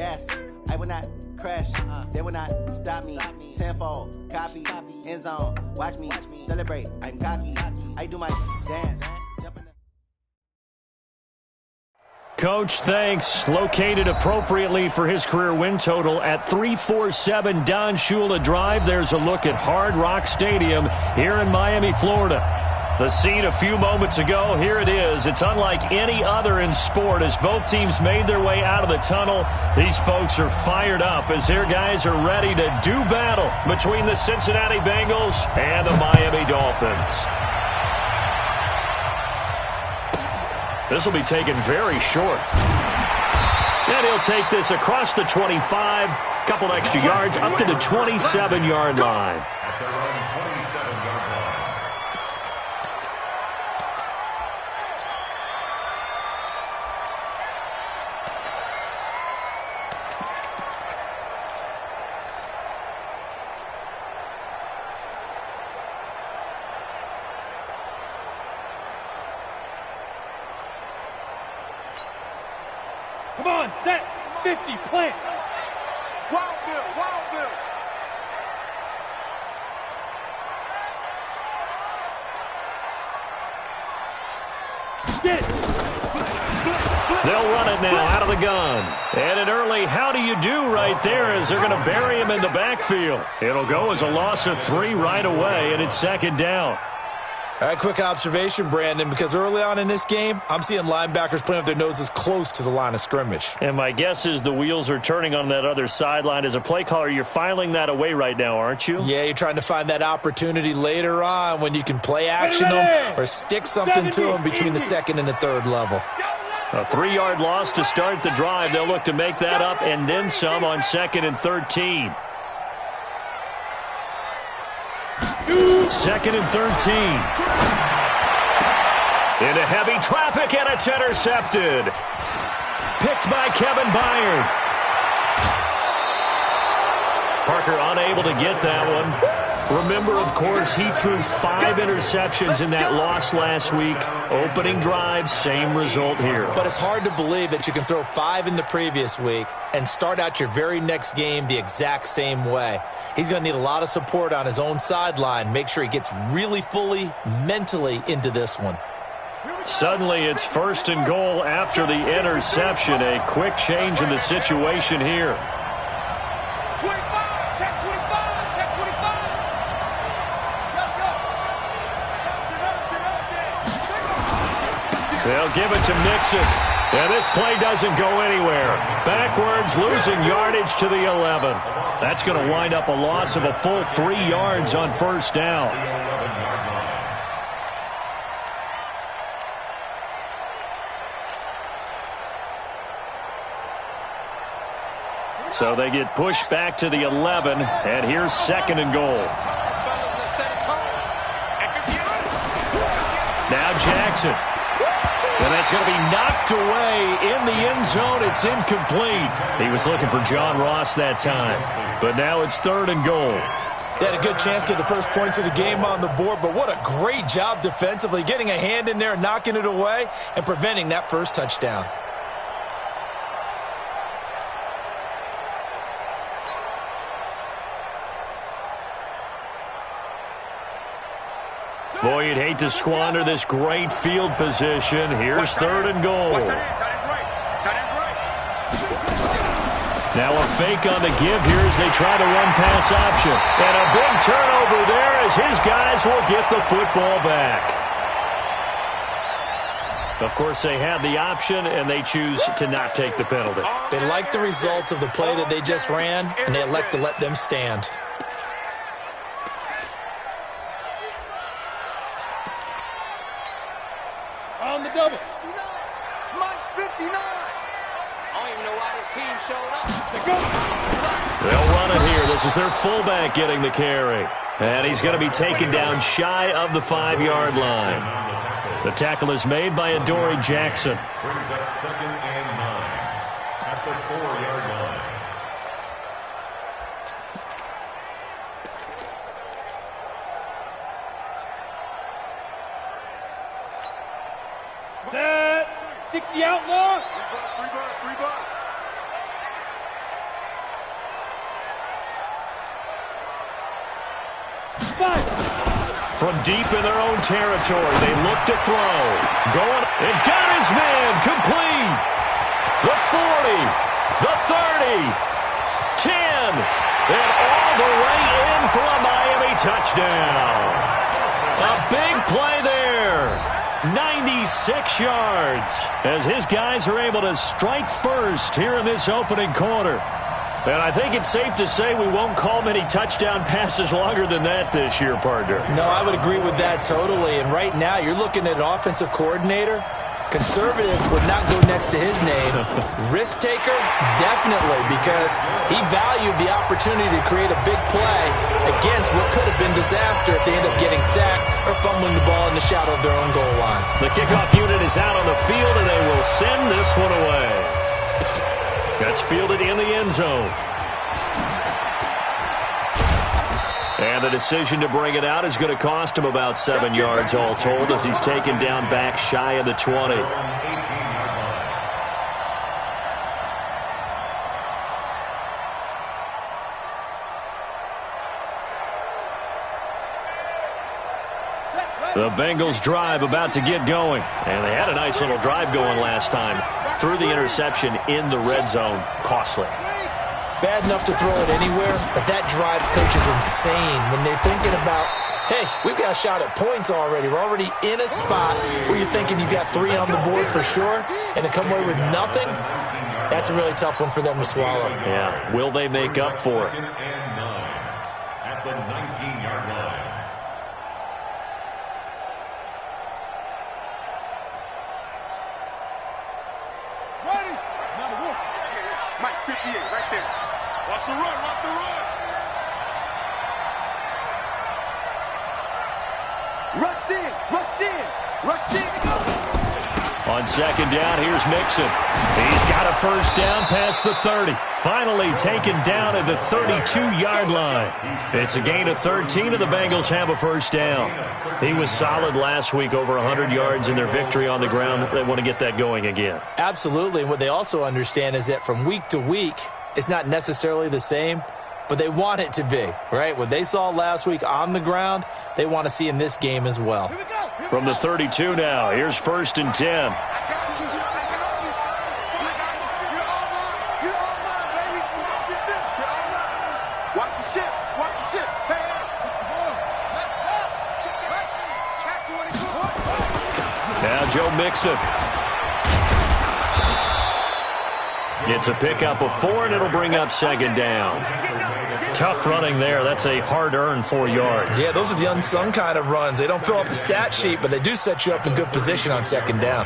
gas. I will not crash. They will not stop me. Tenfold, copy, end zone. Watch me celebrate. I'm cocky. I do my dance. Coach, thanks. Located appropriately for his career win total at 347 Don Shula Drive. There's a look at Hard Rock Stadium here in Miami, Florida. The scene a few moments ago, here it is. It's unlike any other in sport as both teams made their way out of the tunnel. These folks are fired up as their guys are ready to do battle between the Cincinnati Bengals and the Miami Dolphins. This will be taken very short. And he'll take this across the 25, couple extra yards up to the 27-yard line. Come on, set, 50, plant. Wild Bill, Wild Bill. Get it. They'll run it now out of the gun. And an early how do you do right there as they're going to bury him in the backfield. It'll go as a loss of 3 right away, and it's second down. All right, quick observation, Brandon, because early on in this game, I'm seeing linebackers playing with their noses close to the line of scrimmage. And my guess is the wheels are turning on that other sideline. As a play caller, you're filing that away right now, aren't you? Yeah, you're trying to find that opportunity later on when you can play action them or stick something to them between the second and the third level. A 3-yard loss to start the drive. They'll look to make that up and then some on 2nd and 13. 2nd and 13. Into heavy traffic, and it's intercepted. Picked by Kevin Byard. Parker unable to get that one. Remember, of course, he threw 5 interceptions in that loss last week. Opening drive, same result here. But it's hard to believe that you can throw 5 in the previous week and start out your very next game the exact same way. He's going to need a lot of support on his own sideline. Make sure he gets really fully, mentally into this one. Suddenly, it's 1st and goal after the interception. A quick change in the situation here. 25, check 25, check 25. They'll give it to Mixon. And this play doesn't go anywhere. Backwards, losing yardage to the 11. That's going to wind up a loss of a full 3 yards on 1st down. So they get pushed back to the 11, and here's 2nd and goal. Now Jackson. And that's going to be knocked away in the end zone. It's incomplete. He was looking for John Ross that time. But now it's 3rd and goal. They had a good chance to get the first points of the game on the board, but what a great job defensively, getting a hand in there, knocking it away, and preventing that first touchdown. Boy, you'd hate to squander this great field position. Here's 3rd and goal. Now a fake on the give here as they try to run pass option. And a big turnover there as his guys will get the football back. Of course, they had the option, and they choose to not take the penalty. They like the results of the play that they just ran, and they elect to let them stand. On the double. Mike's 59. I don't even know why this team showed up. They'll run it here. This is their fullback getting the carry. And he's going to be taken down shy of the 5-yard line. The tackle is made by Adoree Jackson. Brings up 2nd and 9 at the 4-yard line. Set. 60 outlaw. Free buck. Fight! From deep in their own territory, they look to throw. Going, and got his man complete. The 40, the 30, 10, and all the way in for a Miami touchdown. A big play there. 96 yards as his guys are able to strike first here in this opening quarter. And I think it's safe to say we won't call many touchdown passes longer than that this year, partner. No, I would agree with that totally. And right now, you're looking at an offensive coordinator. Conservative would not go next to his name. Risk taker, definitely, because he valued the opportunity to create a big play against what could have been disaster if they end up getting sacked or fumbling the ball in the shadow of their own goal line. The kickoff unit is out on the field, and they will send this one away. That's fielded in the end zone. And the decision to bring it out is going to cost him about 7 yards all told as he's taken down back shy of the 20. The Bengals drive about to get going. And they had a nice little drive going last time. Threw the interception in the red zone. Costly. Bad enough to throw it anywhere, but that drives coaches insane when they're thinking about, hey, we've got a shot at points already. We're already in a spot where you're thinking you got 3 on the board for sure, and to come away with nothing, that's a really tough one for them to swallow. Yeah, will they make up for it? At the 19-yard line. Ready? Now the wolf. Mike 58, right there. Watch the run, watch the run. Rush in, rush in, rush in. On second down, here's Mixon. He's got a first down past the 30. Finally taken down at the 32-yard line. It's a gain of 13, and the Bengals have a first down. He was solid last week, over 100 yards in their victory on the ground. They want to get that going again. Absolutely. And what they also understand is that from week to week, it's not necessarily the same, but they want it to be, right? What they saw last week on the ground, they want to see in this game as well. From the 32 now, here's 1st and 10. Watch the ship, watch the ship. Now Joe Mixon. It's a pickup of 4, and it'll bring up second down. Tough running there. That's a hard-earned 4 yards. Yeah, those are the unsung kind of runs. They don't fill up the stat sheet, but they do set you up in good position on second down.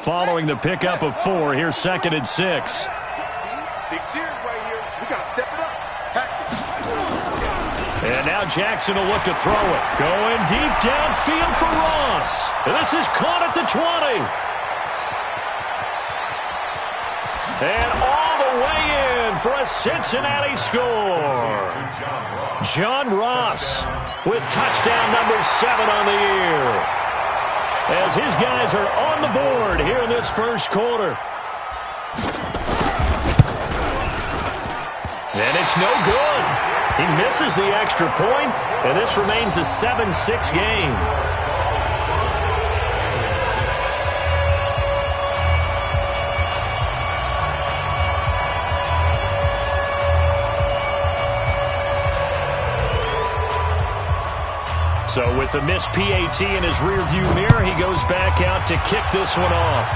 Following the pickup of 4, here's 2nd and 6. Big series right here. We got to step it up. And now Jackson will look to throw it. Going deep downfield for Ross. This is caught at the 20. And all the way in for a Cincinnati score. John Ross with touchdown number 7 on the year. As his guys are on the board here in this first quarter. And it's no good. He misses the extra point, and this remains a 7-6 game. So with the missed PAT in his rearview mirror, he goes back out to kick this one off.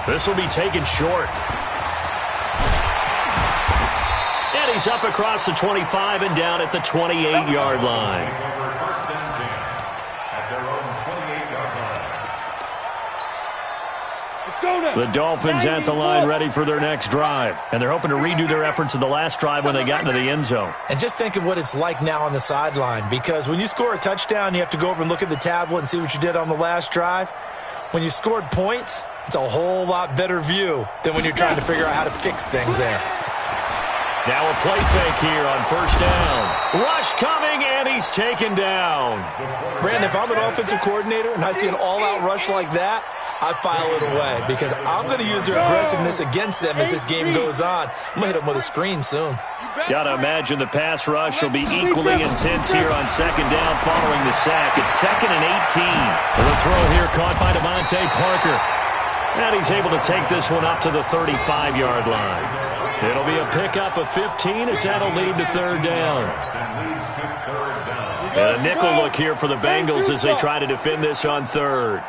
This will be taken short. And he's up across the 25 and down at the 28-yard line. The Dolphins at the line ready for their next drive. And they're hoping to redo their efforts in the last drive when they got into the end zone. And just think of what it's like now on the sideline, because when you score a touchdown, you have to go over and look at the tablet and see what you did on the last drive. When you scored points, it's a whole lot better view than when you're trying to figure out how to fix things there. Now a play fake here on first down. Rush coming, and he's taken down. Brandon, if I'm an offensive coordinator and I see an all-out rush like that, I file it away because I'm going to use their aggressiveness against them as this game goes on. I'm going to hit them with a screen soon. Got to imagine the pass rush will be equally intense here on second down following the sack. It's 2nd and 18. The throw here caught by Devontae Parker. And he's able to take this one up to the 35-yard line. It'll be a pickup of 15 as that'll lead to third down. And a nickel look here for the Bengals as they try to defend this on third.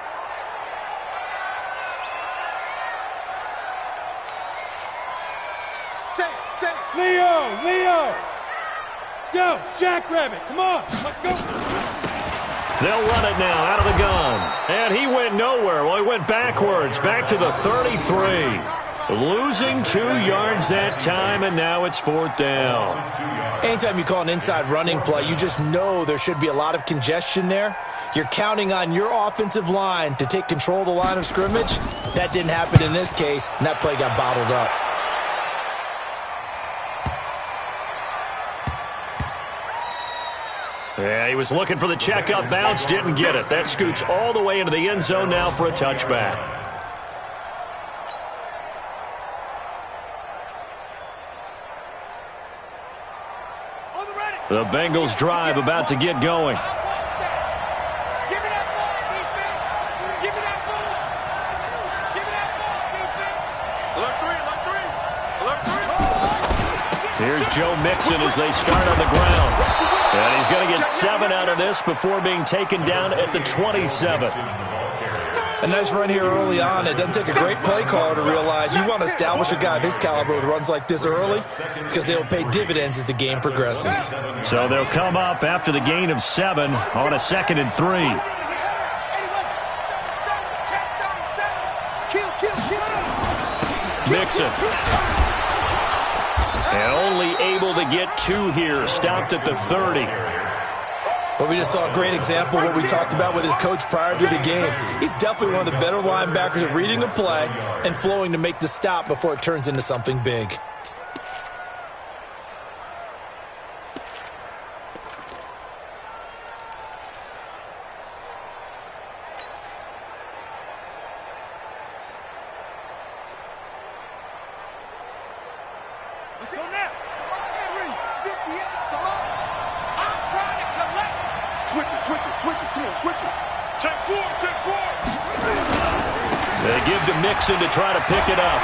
Leo! Yo, Jackrabbit, come on, let's go. They'll run it now out of the gun. And he went nowhere. Well, he went backwards, back to the 33. Losing 2 yards that time, and now it's 4th down. Anytime you call an inside running play, you just know there should be a lot of congestion there. You're counting on your offensive line to take control of the line of scrimmage. That didn't happen in this case, and that play got bottled up. Yeah, he was looking for the check-up bounce, didn't get it. That scoots all the way into the end zone now for a touchback. The Bengals drive about to get going. Give me that ball, defense! Give me that ball! Give me that ball, defense! Here's Joe Mixon as they start on the ground. And he's going to get 7 out of this before being taken down at the 27. A nice run here early on. It doesn't take a great play caller to realize you want to establish a guy of his caliber with runs like this early because they'll pay dividends as the game progresses. So they'll come up after the gain of 7 on a 2nd and 3. Mixon. And only able to get 2 here. Stopped at the 30. Well, we just saw a great example of what we talked about with his coach prior to the game. He's definitely one of the better linebackers at reading a play and flowing to make the stop before it turns into something big. Let's go now. Henry, 58, come on. I'm trying to collect. Switch it. Come on, switch it. Take 4. They give to Mixon to try to pick it up.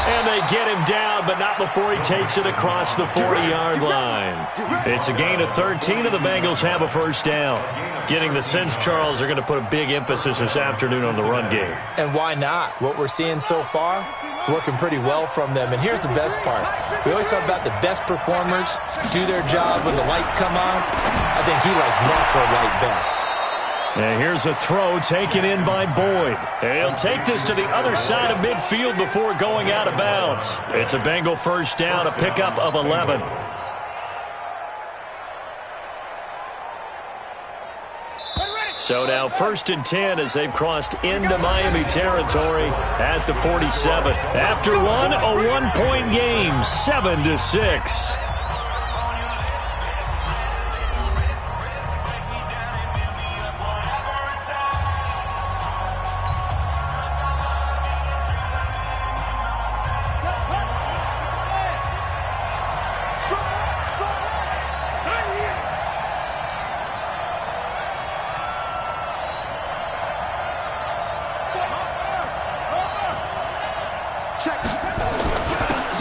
And they get him down, but not before he takes it across the 40-yard line. It's a gain of 13, and the Bengals have a first down. Getting the sense, Charles, are going to put a big emphasis this afternoon on the run game. And why not? What we're seeing so far is working pretty well from them. And here's the best part. We always talk about the best performers do their job when the lights come on. I think he likes natural light best. And here's a throw taken in by Boyd. And he'll take this to the other side of midfield before going out of bounds. It's a Bengal first down, a pickup of 11. So now 1st and 10 as they've crossed into Miami territory at the 47. After one, a 1-point game, 7-6.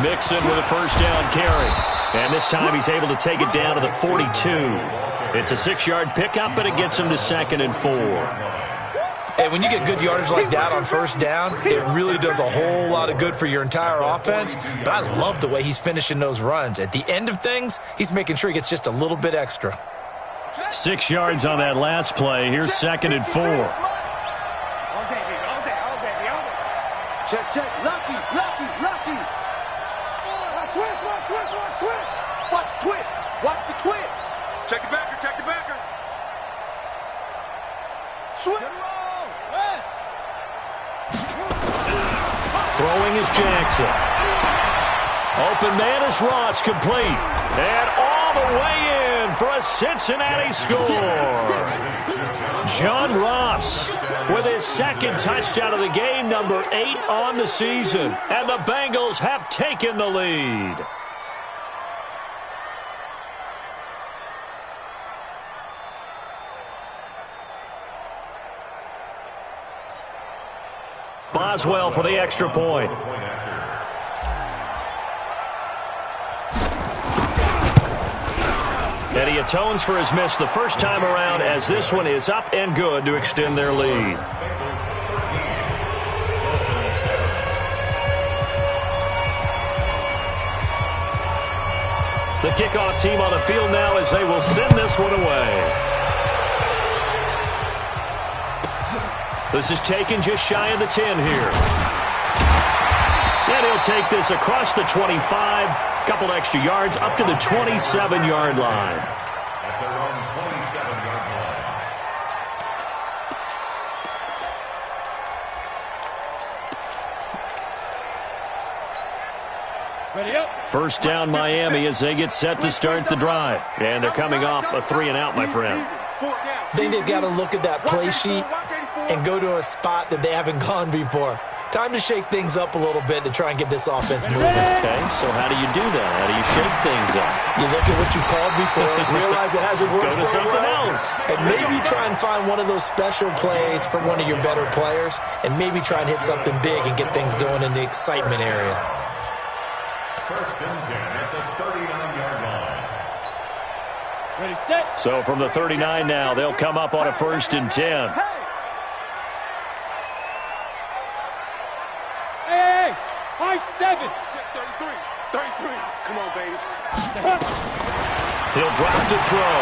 Mixon with a first down carry. And this time he's able to take it down to the 42. It's a 6-yard pickup, but it gets him to 2nd and 4. And when you get good yardage like that on first down, it really does a whole lot of good for your entire offense. But I love the way he's finishing those runs. At the end of things, he's making sure he gets just a little bit extra. 6 yards on that last play. Here's 2nd and 4. All day, baby. Check. Lucky. Watch the twist. Check the backer. Switch. Throwing is Jackson. Open man is Ross, complete. And all the way in for a Cincinnati score. John Ross with his second touchdown of the game, number 8 on the season. And the Bengals have taken the lead. Boswell for the extra point. And he atones for his miss the first time around, as this one is up and good to extend their lead. The kickoff team on the field now as they will send this one away. This is taken just shy of the 10 here. And he'll take this across the 25, couple extra yards up to the 27-yard line. At their own 27-yard line. Ready up. First down Miami as they get set to start the drive. And they're coming off a 3-and-out, my friend. I think they've got to look at that play sheet and go to a spot that they haven't gone before. Time to shake things up a little bit to try and get this offense moving. Okay, so how do you do that? How do you shake things up? You look at what you've called before, realize it hasn't worked Go to so something well, else. and maybe try and find one of those special plays from one of your better players, and maybe try and hit something big and get things going in the excitement area. First and 10 at the 39-yard line. Ready, set. So from the 39 now, they'll come up on a 1st and 10. Hey, high 7. 33. 33. Come on, baby. He'll drop to throw.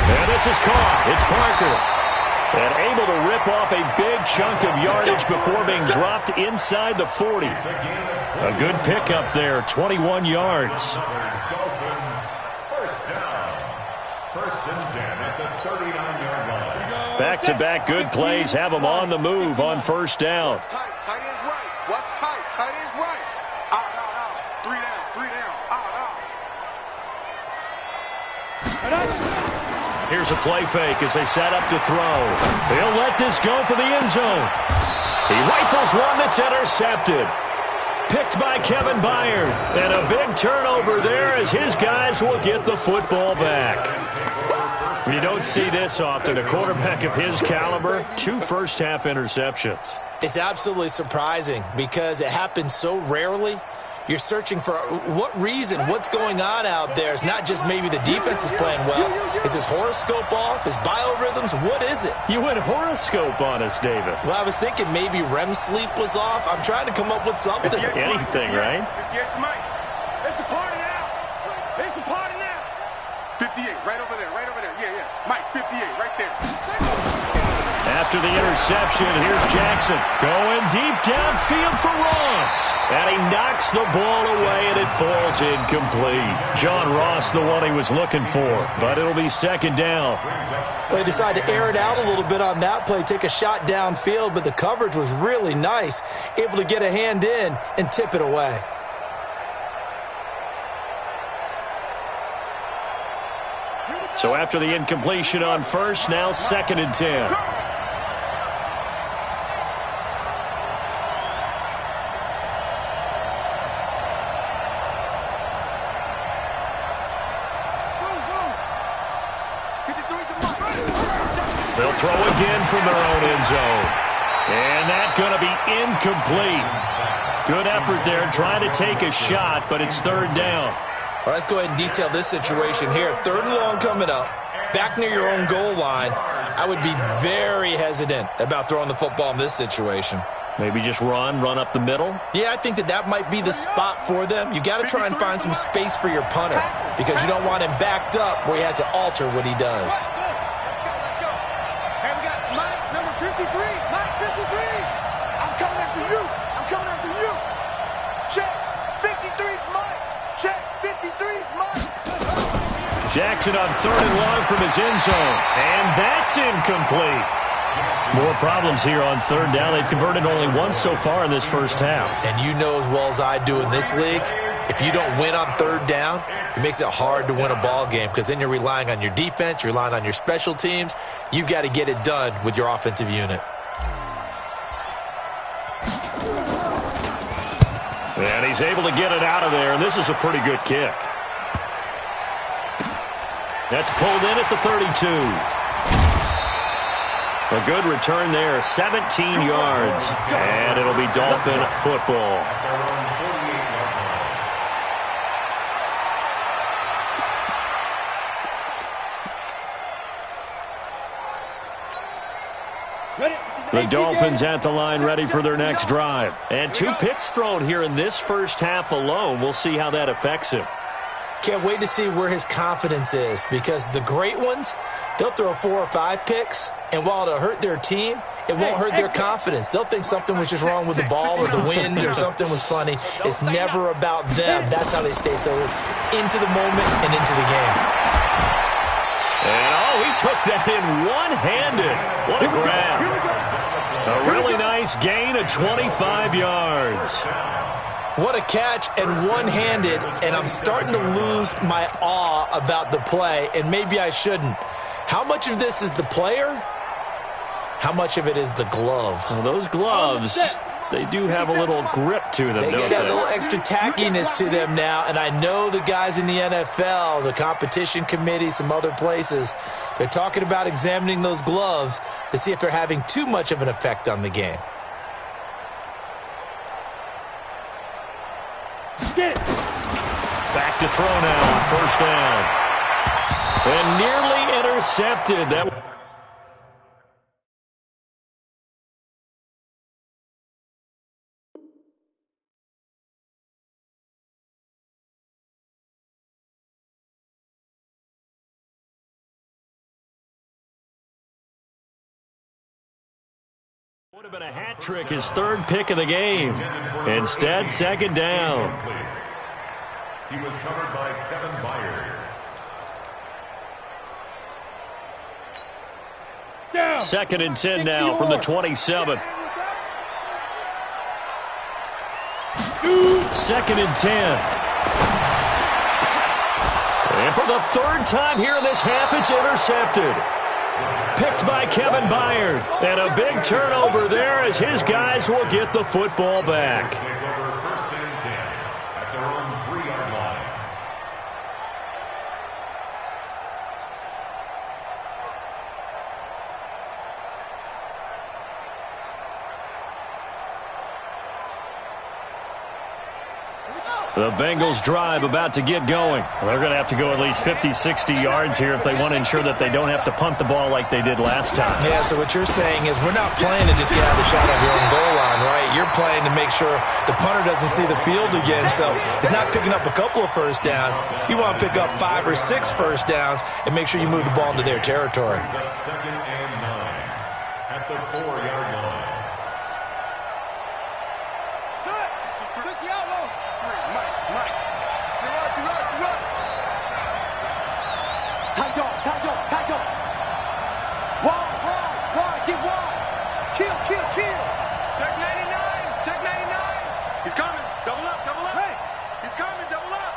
And this is caught. It's Parker. And able to rip off a big chunk of yardage before being dropped inside the 40. A good pickup there, 21 yards. Dolphins, first down. First and 10 at the 39-yard line. Back-to-back good plays have them on the move on first down. What's tight? Tight end's right. What's tight? Tight end's right. Out, out, out. 3 down. 3 down. Out, out. Here's a play fake as they set up to throw. They'll let this go for the end zone. He rifles one that's intercepted. Picked by Kevin Byard. And a big turnover there as his guys will get the football back. You don't see this often. A quarterback of his caliber, 2 first-half interceptions. It's absolutely surprising because it happens so rarely. You're searching for what reason, what's going on out there. It's not just maybe the defense is playing well. Is his horoscope off? His biorhythms? What is it? You went horoscope on us, David. Well, I was thinking maybe REM sleep was off. I'm trying to come up with something. Anything, right? 58, Mike. It's a party now. It's a party now. 58, right over there. Right over there. Yeah, yeah. Mike, 58, right there. After the interception, here's Jackson going deep downfield for Ross. And he knocks the ball away, and it falls incomplete. John Ross, the one he was looking for, but it'll be second down. Well, he decided to air it out a little bit on that play, take a shot downfield, but the coverage was really nice, able to get a hand in and tip it away. So after the incompletion on first, now 2nd and 10. They'll throw again from their own end zone. And that's going to be incomplete. Good effort there, trying to take a shot, but it's 3rd down. Well, let's go ahead and detail this situation here. 3rd and long coming up, back near your own goal line. I would be very hesitant about throwing the football in this situation. Maybe just run up the middle? Yeah, I think that might be the spot for them. You got to try and find some space for your punter because you don't want him backed up where he has to alter what he does. Let's go. Hey, we got Mike, number 53. Mike, 53. I'm coming after you. I'm coming after you. Check. 53's Mike. Check. 53's Mike. Jackson on 3rd and long from his end zone. And that's incomplete. More problems here on 3rd down. They've converted only once so far in this first half. And you know as well as I do in this league, If you don't win on third down, it makes it hard to win a ball game because then you're relying on your defense, you're relying on your special teams. You've got to get it done with your offensive unit. And he's able to get it out of there, and this is a pretty good kick. That's pulled in at the 32. A good return there, 17 yards. And it'll be Dolphin football. The Dolphins at the line ready for their next drive. And 2 picks thrown here in this first half alone. We'll see how that affects him. Can't wait to see where his confidence is because the great ones, they'll throw 4 or 5 picks, and while it'll hurt their team, it won't hurt their confidence. They'll think something was just wrong with the ball or the wind or something was funny. It's never about them. That's how they stay so into the moment and into the game. And, he took that in one-handed. What a grab. A really nice gain of 25 yards. What a catch and one-handed, and I'm starting to lose my awe about the play, and maybe I shouldn't. How much of this is the player? How much of it is the glove? Well, those gloves, they do have a little grip to them, They don't get they? a little extra tackiness to them now, and I know the guys in the NFL, the competition committee, some other places, they're talking about examining those gloves to see if they're having too much of an effect on the game. Back to throw now on first down. And nearly intercepted. That would have been a hat trick, his 3rd pick of the game. Instead, second down. He was covered by Kevin Byard. Second and 10 now from the 27. Second and 10. And for the 3rd time here in this half, it's intercepted. Picked by Kevin Byard. And a big turnover there as his guys will get the football back. Take over first and 10 at their own 3-yard line. The Bengals drive about to get going. They're going to have to go at least 50, 60 yards here if they want to ensure that they don't have to punt the ball like they did last time. Yeah, so what you're saying is we're not playing to just get out of the shot of your own goal line, right? You're playing to make sure the punter doesn't see the field again. So it's not picking up a couple of first downs. You want to pick up 5 or 6 first downs and make sure you move the ball into their territory. Second and 9 at the 4-yard line. Wide, get wide. Kill. Check 99. He's coming. Double up. Hey, he's coming, double up.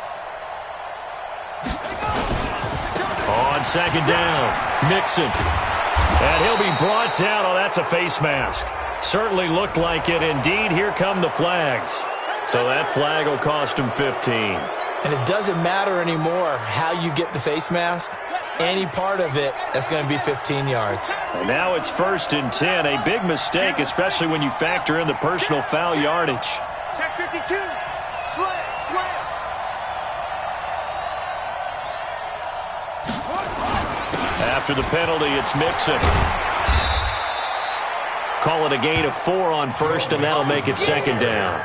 On second down, Mixon. And he'll be brought down. Oh, that's a face mask. Certainly looked like it. Indeed, here come the flags. So that flag will cost him 15. And it doesn't matter anymore how you get the face mask. Any part of it, that's going to be 15 yards. And now it's first and 10. A big mistake, especially when you factor in the personal foul yardage. Check 52. Slam. After the penalty, it's Mixon. Call it a gain of 4 on first, and that'll make it second down.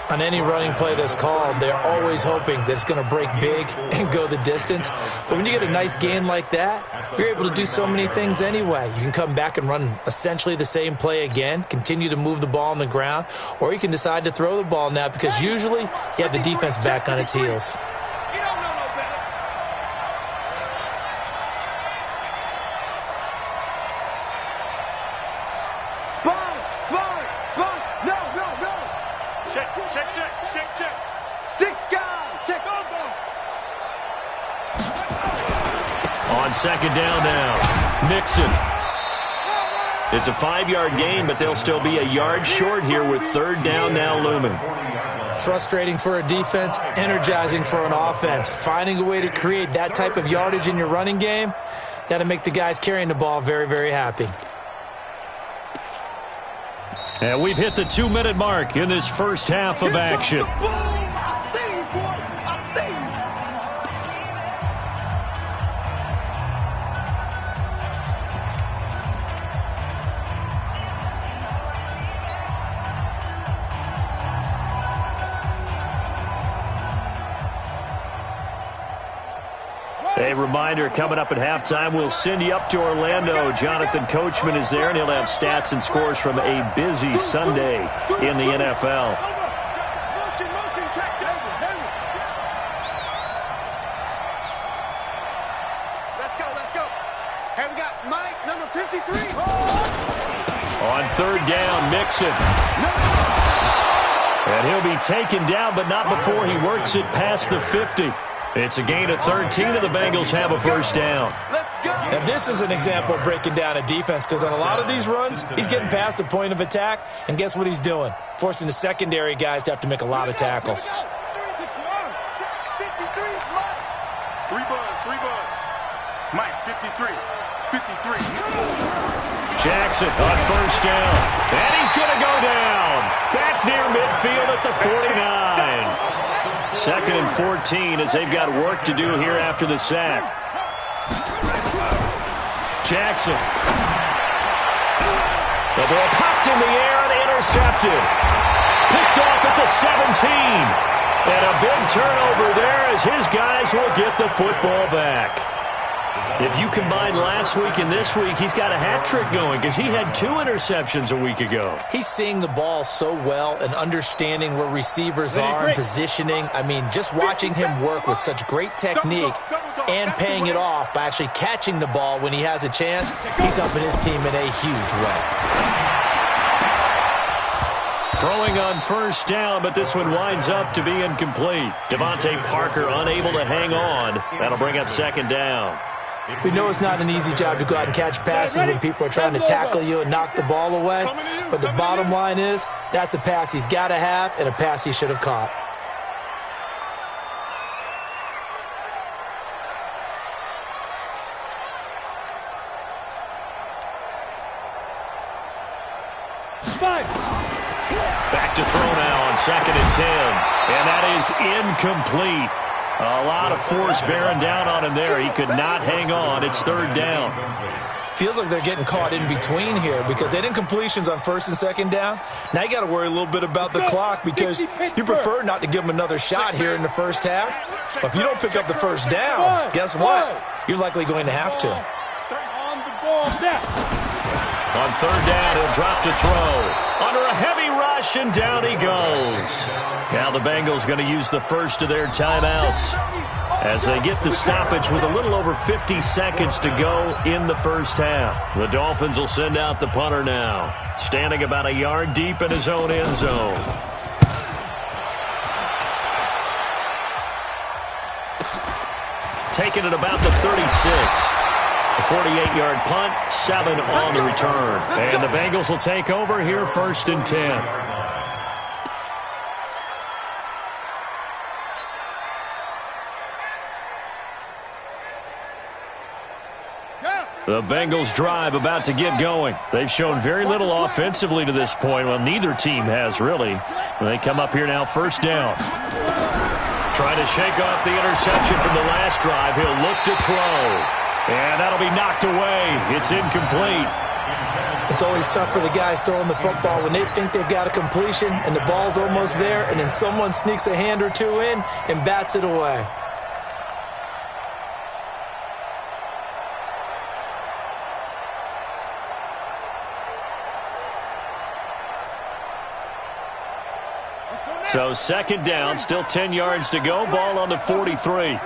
On any running play that's called, they're always hoping that it's going to break big and go the distance. But when you get a nice gain like that, you're able to do so many things anyway. You can come back and run essentially the same play again, continue to move the ball on the ground, or you can decide to throw the ball now because usually you have the defense back on its heels. Check. 6 guys. On second down now. Mixon. It's a 5-yard gain, but they'll still be a yard short here with third down now looming. Frustrating for a defense, energizing for an offense. Finding a way to create that type of yardage in your running game, that'll make the guys carrying the ball very, very happy. And we've hit the 2-minute mark in this first half of action. A reminder, coming up at halftime, we'll send you up to Orlando. Jonathan Coachman is there, and he'll have stats and scores from a busy Sunday in the NFL. Let's go. Hey, we got Mike, number 53. On third down, Mixon. And he'll be taken down, but not before he works it past the 50. It's a gain of 13, and the Bengals have a first down. Now, this is an example of breaking down a defense, because on a lot of these runs, he's getting past the point of attack, and guess what he's doing? Forcing the secondary guys to have to make a lot of tackles. 3 bud. Mike, 53. Jackson on first down, and he's going to go down. Back near midfield at the 49. Second and 14 as they've got work to do here after the sack. Jackson. The ball popped in the air and intercepted. Picked off at the 17. And a big turnover there as his guys will get the football back. If you combine last week and this week, he's got a hat trick going because he had 2 interceptions a week ago. He's seeing the ball so well and understanding where receivers are and positioning. I mean, just watching him work with such great technique and paying it off by actually catching the ball when he has a chance, he's helping his team in a huge way. Throwing on first down, but this one winds up to be incomplete. Devontae Parker unable to hang on. That'll bring up second down. We know it's not an easy job to go out and catch passes when people are trying to tackle you and knock the ball away. But the bottom line is, that's a pass he's got to have and a pass he should have caught. Back to throw now on second and 10. And that is incomplete. A lot of force bearing down on him there. He could not hang on. It's third down. Feels like they're getting caught in between here because they had incompletions on first and second down. Now you got to worry a little bit about the clock because you prefer not to give them another shot here in the first half. But if you don't pick up the first down, guess what? You're likely going to have to. On third down, he'll drop to throw. Under a heavy rush, and down he goes. Now the Bengals going to use the first of their timeouts as they get the stoppage with a little over 50 seconds to go in the first half. The Dolphins will send out the punter now, standing about a yard deep in his own end zone. Taking it about the 36. A 48-yard punt, 7 on the return. And the Bengals will take over here first and 10. The Bengals drive about to get going. They've shown very little offensively to this point. Well, neither team has really. They come up here now first down. Trying to shake off the interception from the last drive. He'll look to throw. And that'll be knocked away. It's incomplete. It's always tough for the guys throwing the football when they think they've got a completion and the ball's almost there, and then someone sneaks a hand or two in and bats it away. So second down, still 10 yards to go. Ball on the 43.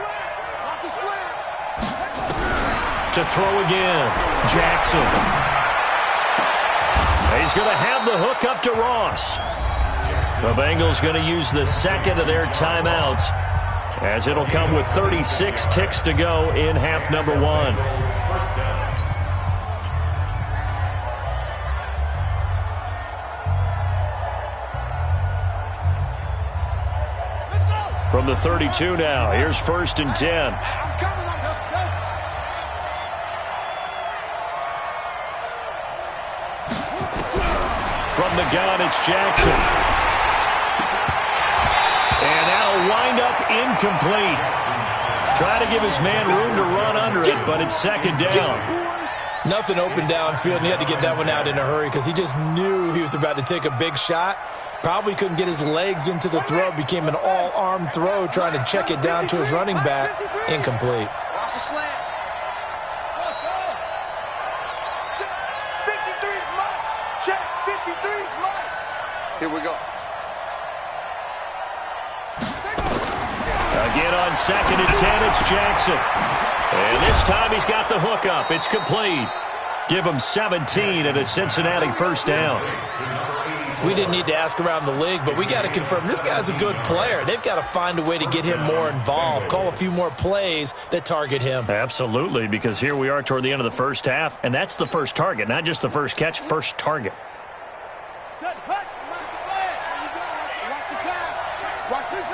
To throw again, Jackson. He's going to have the hook up to Ross. The Bengals going to use the second of their timeouts as it'll come with 36 ticks to go in half number 1. From the 32 now, here's 1st and 10. From the gun, it's Jackson. And that'll wind up incomplete. Trying to give his man room to run under it, but it's 2nd down. Nothing open downfield, and he had to get that one out in a hurry because he just knew he was about to take a big shot. Probably couldn't get his legs into the throw. Became an all-arm throw trying to check it down to his running back. Incomplete. Watch the slant. Let's go. Check. 53's Mike. Check. 53's Mike. Here we go. Again on 2nd and 10, it's Jackson. And this time he's got the hook up. It's complete. Give him 17 and a Cincinnati 1st down. We didn't need to ask around the league, but we got to confirm this guy's a good player. They've got to find a way to get him more involved, call a few more plays that target him. Absolutely, because here we are toward the end of the 1st half, and that's the first target, not just the first catch, first target. Set, hut. Mark the flash. There you go. Watch the pass. Watch this.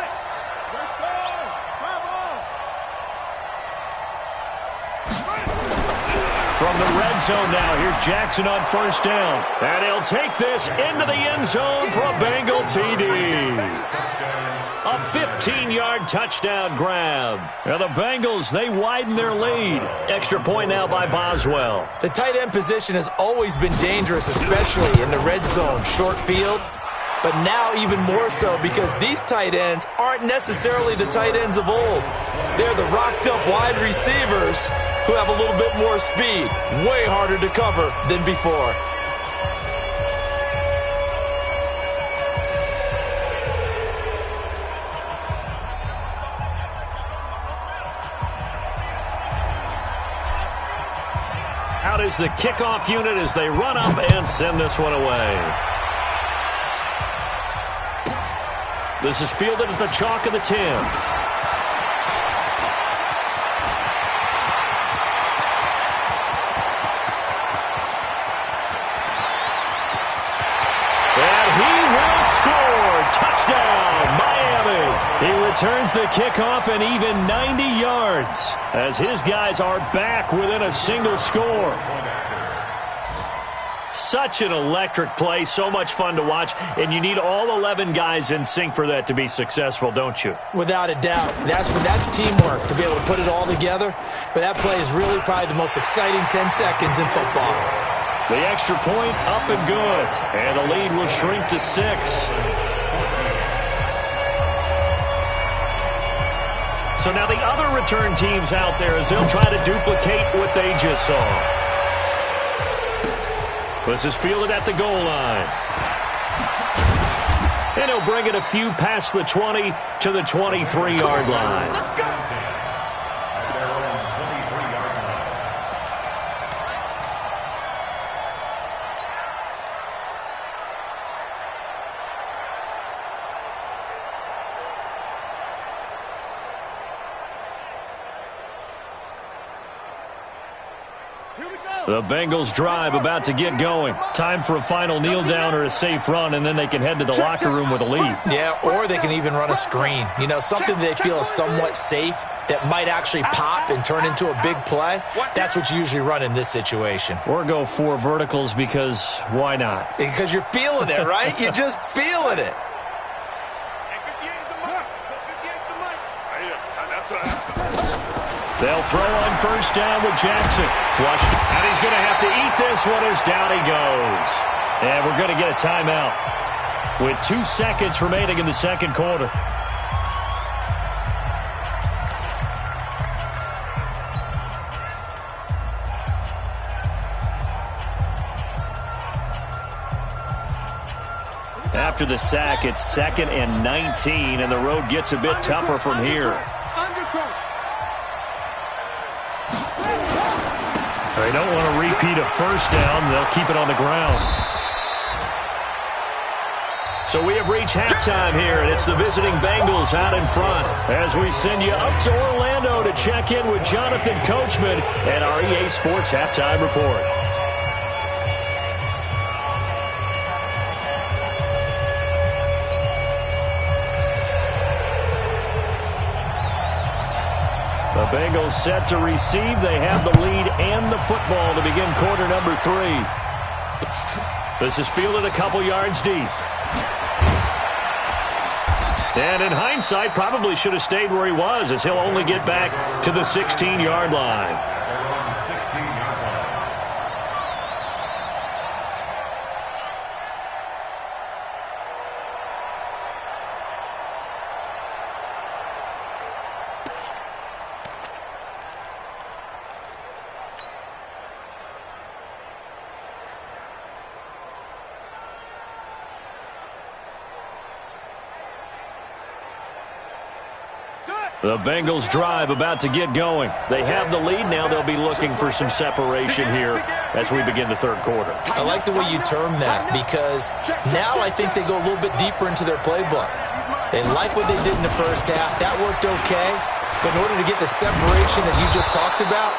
Let's go. From the red zone now, here's Jackson on 1st down. And he'll take this into the end zone for a Bengal TD. A 15-yard touchdown grab. Now the Bengals, they widen their lead. Extra point now by Boswell. The tight end position has always been dangerous, especially in the red zone, short field. But now even more so because these tight ends aren't necessarily the tight ends of old. They're the rocked-up wide receivers who have a little bit more speed. Way harder to cover than before. Out is the kickoff unit as they run up and send this one away. This is fielded at the chalk of the 10. And he will score. Touchdown, Miami. He returns the kickoff and even 90 yards as his guys are back within a single score. Such an electric play, so much fun to watch, and you need all 11 guys in sync for that to be successful, don't you? Without a doubt. That's teamwork to be able to put it all together. But that play is really probably the most exciting 10 seconds in football. The extra point up and good, and the lead will shrink to 6. So now the other return teams out there as they'll try to duplicate what they just saw. This is fielded at the goal line. And he'll bring it a few past the 20 to the 23-yard line. Let's go. The Bengals drive about to get going. Time for a final kneel down or a safe run, and then they can head to the locker room with a lead. Yeah, or they can even run a screen. You know, something they feel is somewhat safe that might actually pop and turn into a big play. That's what you usually run in this situation. Or go 4 verticals because why not? Because you're feeling it, right? You're just feeling it. They'll throw on 1st down with Jackson. Flushed. And he's going to have to eat this one as down he goes. And we're going to get a timeout with 2 seconds remaining in the 2nd quarter. After the sack, it's 2nd and 19, and the road gets a bit tougher from here. They don't want to repeat a 1st down. They'll keep it on the ground. So we have reached halftime here, and it's the visiting Bengals out in front as we send you up to Orlando to check in with Jonathan Coachman and our EA Sports Halftime Report. The Bengals set to receive. They have the lead and the football to begin quarter number 3. This is fielded a couple yards deep. And in hindsight, probably should have stayed where he was, as he'll only get back to the 16-yard line. The Bengals drive about to get going. They have the lead. Now they'll be looking for some separation here as we begin the third quarter. I like the way you term that, because now I think they go a little bit deeper into their playbook. They like what they did in the first half. That worked okay. But in order to get the separation that you just talked about,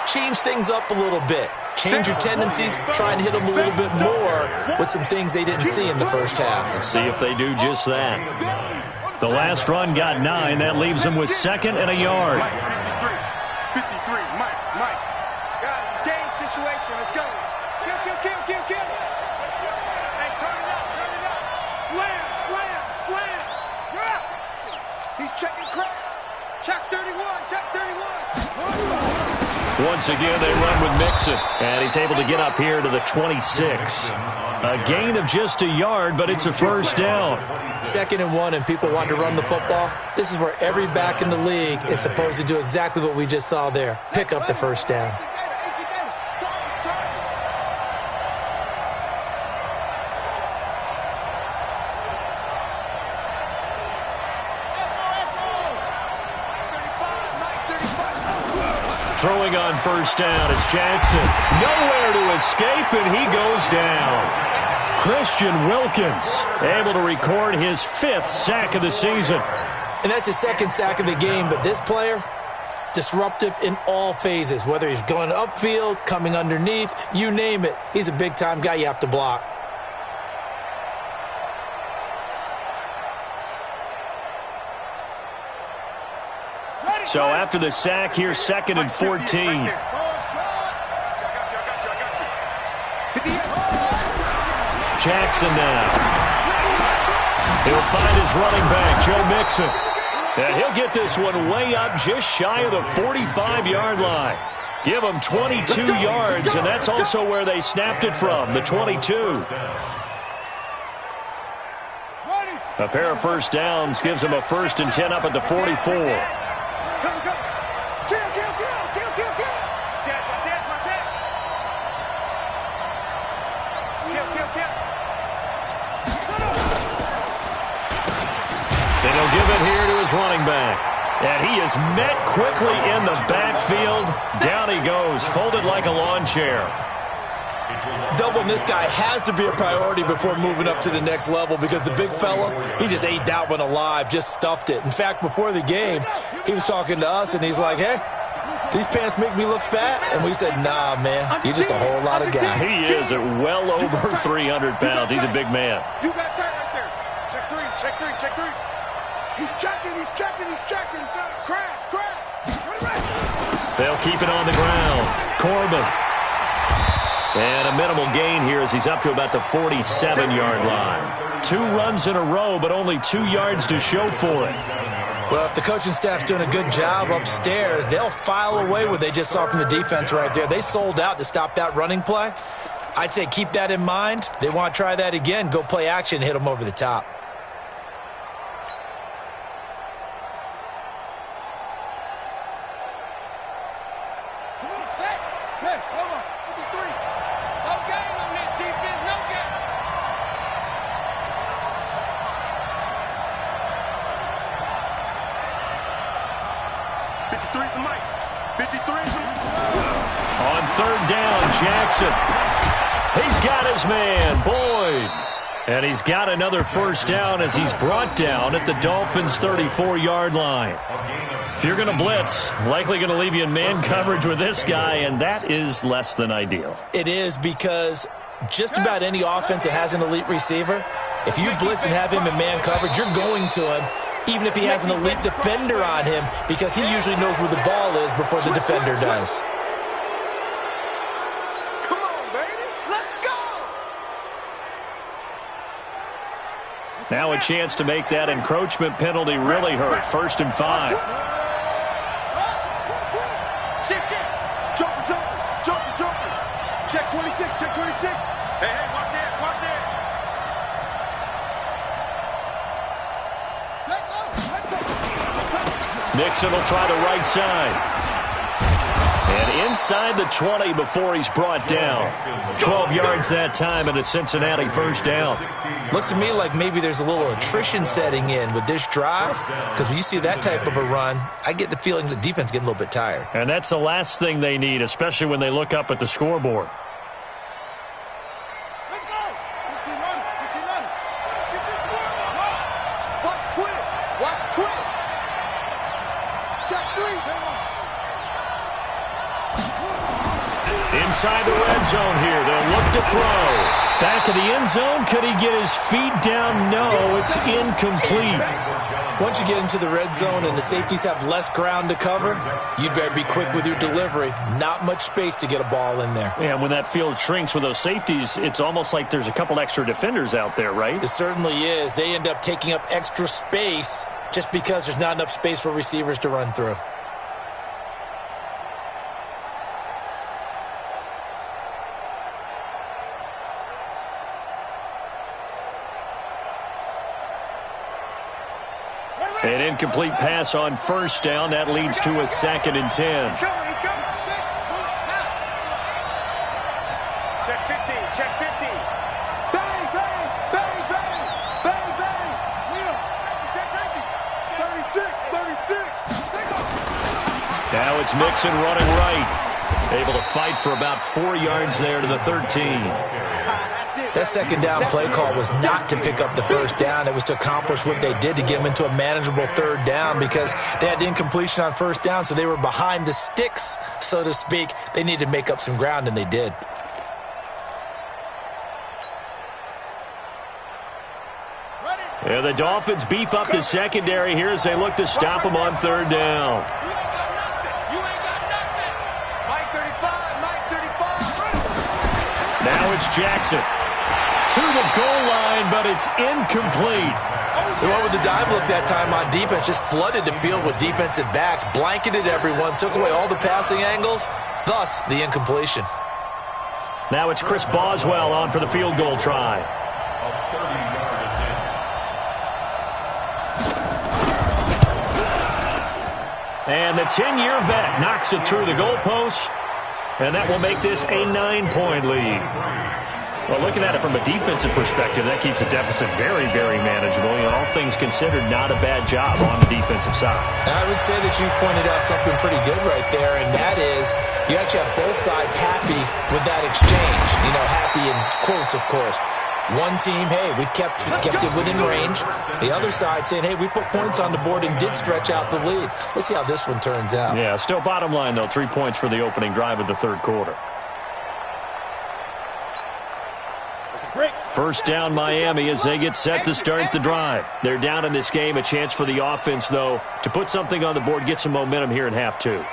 change things up a little bit. Change your tendencies. Try and hit them a little bit more with some things they didn't see in the first half. Let's see if they do just that. The last run got 9. That leaves them with 2nd and a yard. 53, Mike. Guys, it's game situation. Let's go. Kill. Hey, turn it up. Slam. Yeah. He's checking crack. Check 31. Once again, they run with Mixon, and he's able to get up here to the 26. A gain of just a yard, but it's a first down. 2nd and 1, and people want to run the football. This is where every back in the league is supposed to do exactly what we just saw there. Pick up the first down. Throwing on first down, it's Jackson. Nowhere to escape, and he goes down. Christian Wilkins able to record his 5th sack of the season. And that's his 2nd sack of the game, but this player, disruptive in all phases, whether he's going upfield, coming underneath, you name it. He's a big-time guy you have to block. So after the sack, here's 2nd and 14. Jackson now. He'll find his running back, Joe Mixon. And he'll get this one way up just shy of the 45-yard line. Give him 22 yards, and that's also where they snapped it from, the 22. A pair of first downs gives him a 1st and 10 up at the 44. And he'll give it here to his running back. And he is met quickly in the backfield. Down he goes, folded like a lawn chair. Doubling this guy has to be a priority before moving up to the next level, because the big fella, he just ate that one alive, just stuffed it. In fact, before the game, he was talking to us, and he's like, hey, these pants make me look fat. And we said, nah, man, you're just a whole lot of guy. He is at well over 300 pounds. He's a big man. You got tight right there. Check three. He's checking. Crash. They'll keep it on the ground. Corbin. And a minimal gain here as he's up to about the 47-yard line. 2 runs in a row, but only 2 yards to show for it. Well, if the coaching staff's doing a good job upstairs, they'll file away what they just saw from the defense right there. They sold out to stop that running play. I'd say keep that in mind. They want to try that again. Go play action, hit them over the top. On third down, Jackson. He's got his man, Boyd. And he's got another first down as he's brought down at the Dolphins' 34-yard line. If you're going to blitz, likely going to leave you in man coverage with this guy, and that is less than ideal. It is, because just about any offense that has an elite receiver, if you blitz and have him in man coverage, you're going to him, even if he has an elite defender on him, because he usually knows where the ball is before the defender does. Come on, baby. Let's go. Now a chance to make that encroachment penalty really hurt. 1st and 5. Jumper. Check 26, check 26. Hey, watch it. Nixon will try the right side. And inside the 20 before he's brought down. 12 yards that time, and a Cincinnati first down. Looks to me like maybe there's a little attrition setting in with this drive, because when you see that type of a run, I get the feeling the defense getting a little bit tired. And that's the last thing they need, especially when they look up at the scoreboard. Let's go. 15 running. Get this one. Watch twitch. Check 3. Inside the red zone here. They'll look to throw. Back of the end zone. Could he get his feet down? No, it's incomplete. Once you get into the red zone and the safeties have less ground to cover, you better be quick with your delivery. Not much space to get a ball in there. Yeah, when that field shrinks with those safeties, it's almost like there's a couple extra defenders out there, right? It certainly is. They end up taking up extra space just because there's not enough space for receivers to run through. An incomplete pass on first down. That leads to a 2nd and 10. He's coming. Check 15. Bang. Neil, check safety. 36. Now it's Mixon running right. Able to fight for about 4 yards there to the 13. That second down play call was not to pick up the first down. It was to accomplish what they did to get them into a manageable 3rd down, because they had incompletion on first down, so they were behind the sticks, so to speak. They needed to make up some ground, and they did. Yeah, the Dolphins beef up the secondary here as they look to stop them on 3rd down. You ain't got nothing. Mike 35. Now it's Jackson. To the goal line, but it's incomplete. The one with the dive look that time on defense just flooded the field with defensive backs, blanketed everyone, took away all the passing angles, thus the incompletion. Now it's Chris Boswell on for the field goal try. And the 10-year vet knocks it through the goalpost, and that will make this a 9-point lead. Well, looking at it from a defensive perspective, that keeps the deficit very, very manageable. You know, all things considered, not a bad job on the defensive side. I would say that you pointed out something pretty good right there, and that is you actually have both sides happy with that exchange. You know, happy in quotes, of course. One team, hey, we've kept it within range. The other side saying, hey, we put points on the board and did stretch out the lead. Let's see how this one turns out. Yeah, still bottom line, though, 3 points for the opening drive of the 3rd quarter. First down, Miami, as they get set to start the drive. They're down in this game. A chance for the offense, though, to put something on the board, get some momentum here in half 2.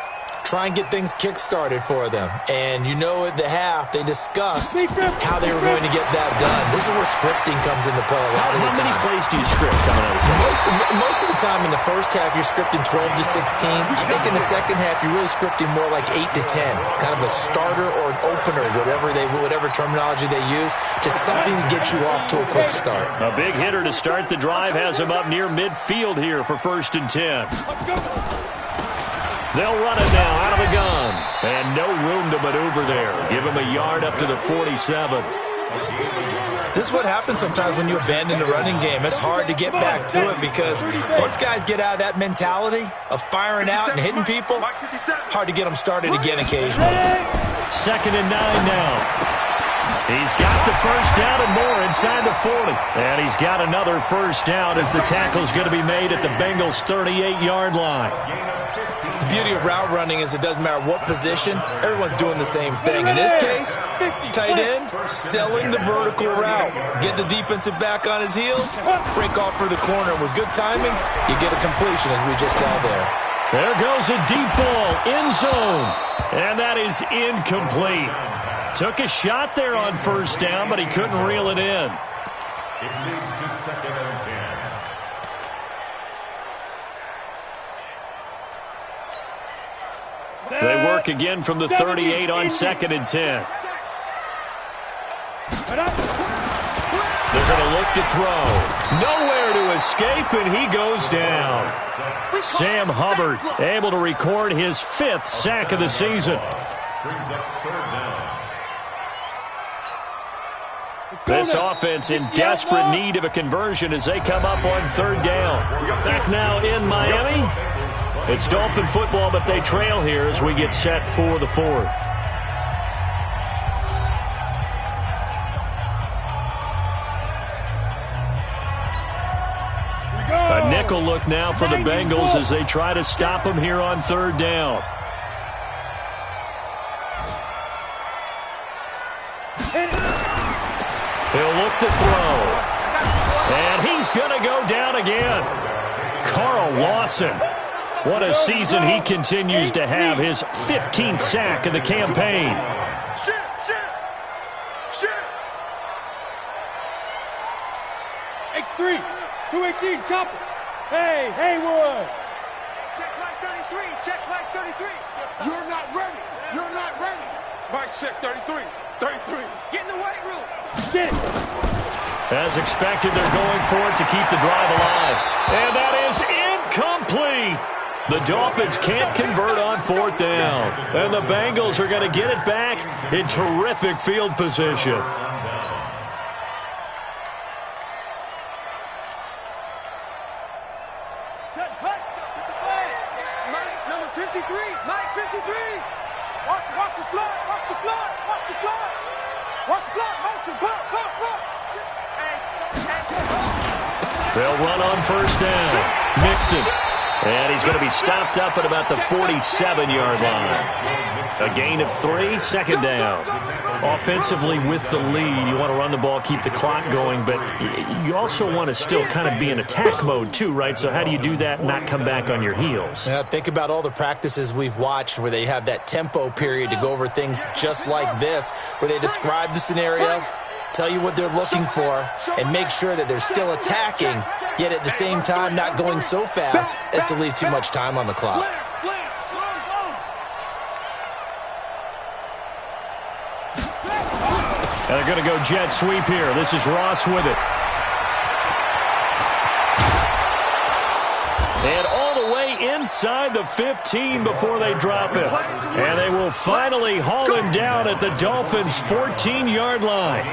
Try and get things kick-started for them. And you know at the half, they discussed how they were going to get that done. This is where scripting comes into play a lot of the time. How many plays do you script coming out of this? Most of the time in the first half, you're scripting 12 to 16. I think in the second half, you're really scripting more like 8 to 10. Kind of a starter or an opener, whatever terminology they use. Just something to get you off to a quick start. A big hitter to start the drive has him up near midfield here for 1st and 10. They'll run it now out of the gun. And no room to maneuver there. Give him a yard up to the 47. This is what happens sometimes when you abandon the running game. It's hard to get back to it because once guys get out of that mentality of firing out and hitting people, hard to get them started again occasionally. 2nd and 9 now. He's got the first down and more inside the 40. And he's got another first down as the tackle's going to be made at the Bengals' 38-yard line. The beauty of route running is it doesn't matter what position, everyone's doing the same thing. In this case, tight end, selling the vertical route. Get the defensive back on his heels, break off for the corner. With good timing, you get a completion as we just saw there. There goes a deep ball, end zone. And that is incomplete. Took a shot there on first down, but he couldn't reel it in. It leads to 2nd and 10. They work again from the 38 on 2nd and 10. They're going to look to throw. Nowhere to escape, and he goes down. Sam Hubbard able to record his 5th sack of the season. Brings up 3rd down. This offense in desperate need of a conversion as they come up on 3rd down. Back now in Miami. It's Dolphin football, but they trail here as we get set for the 4th. A nickel look now for the Bengals as they try to stop him here on 3rd down. He'll look to throw. And he's going to go down again. Carl Lawson. What a season he continues to have. His 15th sack of the campaign. X3, 218, chopper. Hey, Haywood. Check Mike 33, check Mike 33. You're not ready. You're not ready. Mike, check 33. 33. Get in the weight room. Get it. As expected, they're going for it to keep the drive alive. And that is incomplete. The Dolphins can't convert on 4th down. And the Bengals are going to get it back in terrific field position. Mike, number 53. Mike, 53. Watch the flood. Watch the flood. Watch the flood. Watch the flood. Motion. Block. They'll run on 1st down. Mixon. And he's going to be stopped up at about the 47-yard line. A gain of 3, 2nd down. Offensively with the lead, you want to run the ball, keep the clock going, but you also want to still kind of be in attack mode too, right? So how do you do that and not come back on your heels? Yeah, think about all the practices we've watched where they have that tempo period to go over things just like this, where they describe the scenario, tell you what they're looking for, and make sure that they're still attacking, yet at the same time not going so fast as to leave too much time on the clock. And they're going to go jet sweep here. This is Ross with it. And all the way inside the 15 before they drop him. And they will finally haul him down at the Dolphins' 14-yard line.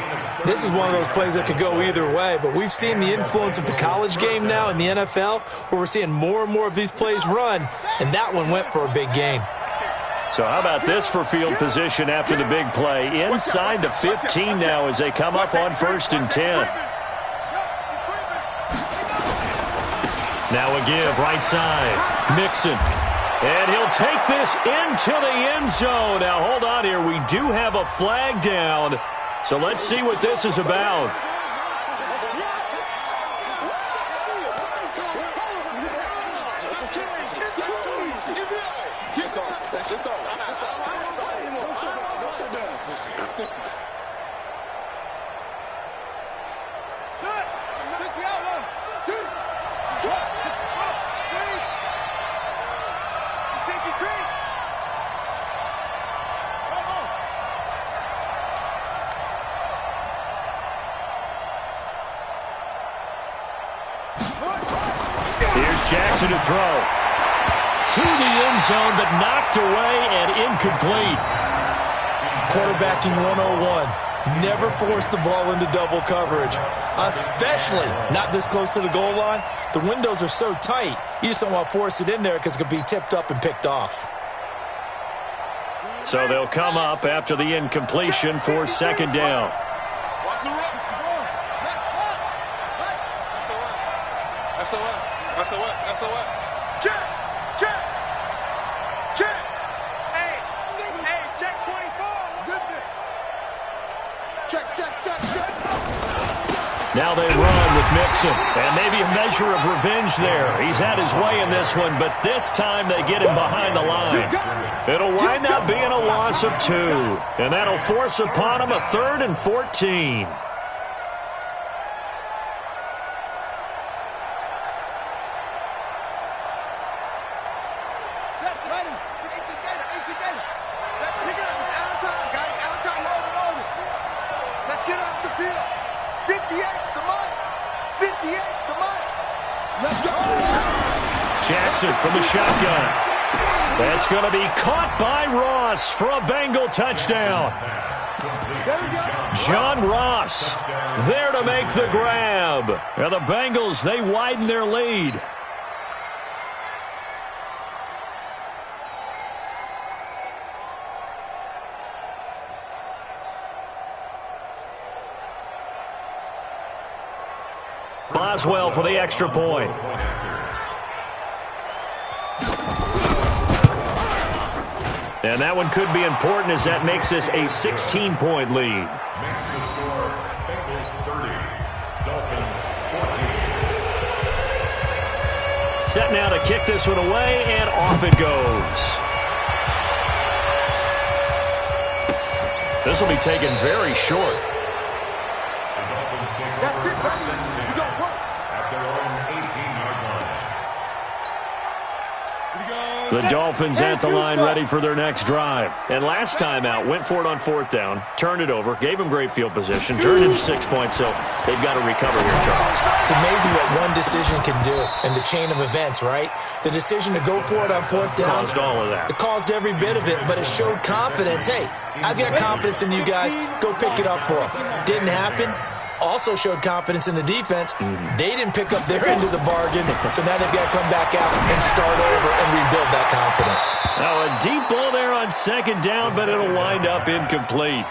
This is one of those plays that could go either way, but we've seen the influence of the college game now in the NFL, where we're seeing more and more of these plays run, and that one went for a big gain. So how about this for field position after the big play? Inside the 15 now as they come up on 1st and 10. Now a give, right side. Mixon. And he'll take this into the end zone. Now hold on here. We do have a flag down. So let's see what this is about. Jackson to throw. To the end zone, but knocked away and incomplete. Quarterbacking 101. Never force the ball into double coverage, especially not this close to the goal line. The windows are so tight, you just don't want to force it in there because it could be tipped up and picked off. So they'll come up after the incompletion for second down. Watch the run. SOS. Check. Hey, check 24. Zip it. Check. Now they run with Mixon, and maybe a measure of revenge there. He's had his way in this one, but this time they get him behind the line. It'll wind up being a loss of 2, and that'll force upon him a 3rd and 14. Let's get off the field. 58's the money. 58's the money. Let's go. Jackson from the shotgun. That's going to be caught by Ross for a Bengal touchdown. John Ross there to make the grab. And the Bengals, they widen their lead. Boswell for the extra point. And that one could be important as that makes this a 16-point lead. Makes the score Bengals 30, Dolphins 14. Set now to kick this one away, and off it goes. This will be taken very short. The Dolphins take over first and 10 at their own 18-yard line. The Dolphins at the line ready for their next drive. And last time out, went for it on 4th down, turned it over, gave them great field position, turned into 6 points, so they've got to recover here, Charles. It's amazing what one decision can do in the chain of events, right? The decision to go for it on 4th down. Caused all of that. It caused every bit of it, but it showed confidence. Hey, I've got confidence in you guys. Go pick it up for them. Didn't happen. Also showed confidence in the defense. They didn't pick up their end of the bargain, so now they've got to come back out and start over and rebuild that confidence. Now a deep ball there on 2nd down, but it'll wind up incomplete.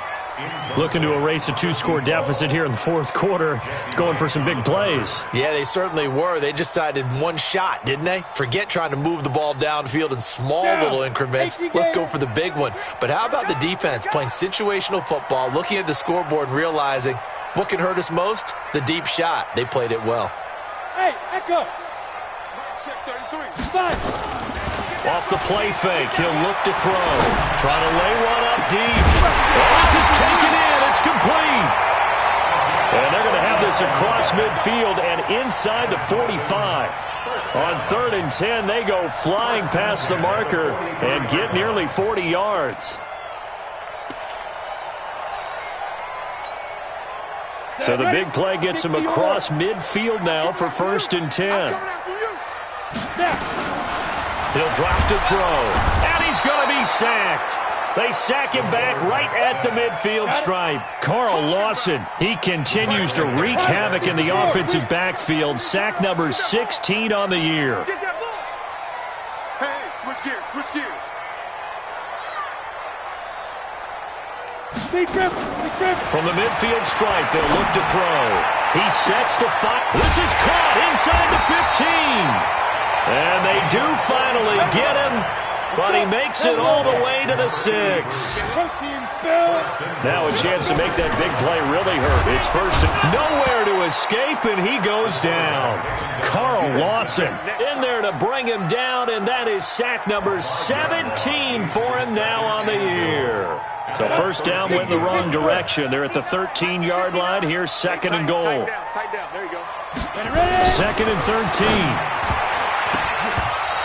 Looking to erase a 2-score deficit here in the 4th quarter, going for some big plays. Yeah, they certainly were. They just decided one shot, didn't they? Forget trying to move the ball downfield in small little increments. Let's go for the big one. But how about the defense playing situational football, looking at the scoreboard and realizing what can hurt us most? The deep shot. They played it well. Hey, echo. Check 33. Off the play fake, he'll look to throw. Trying to lay one up deep. This is taken in. It's complete. And they're going to have this across midfield and inside the 45. On 3rd and 10, they go flying past the marker and get nearly 40 yards. So the big play gets him across midfield now for 1st and 10. He'll drop to throw, and he's going to be sacked. They sack him back right at the midfield stripe. Carl Lawson, he continues to wreak havoc in the offensive backfield. Sack number 16 on the year. Hey, switch gears. From the midfield stripe, they'll look to throw. He sets to fire. This is caught inside the 15. And they do finally get him, but he makes it all the way to the 6. Now a chance to make that big play really hurt. It's 1st and nowhere to escape, and he goes down. Carl Lawson in there to bring him down, and that is sack number 17 for him now on the year. So 1st down went in the wrong direction. They're at the 13-yard line. Here's 2nd and goal. Tight down. There you go. 2nd and 13.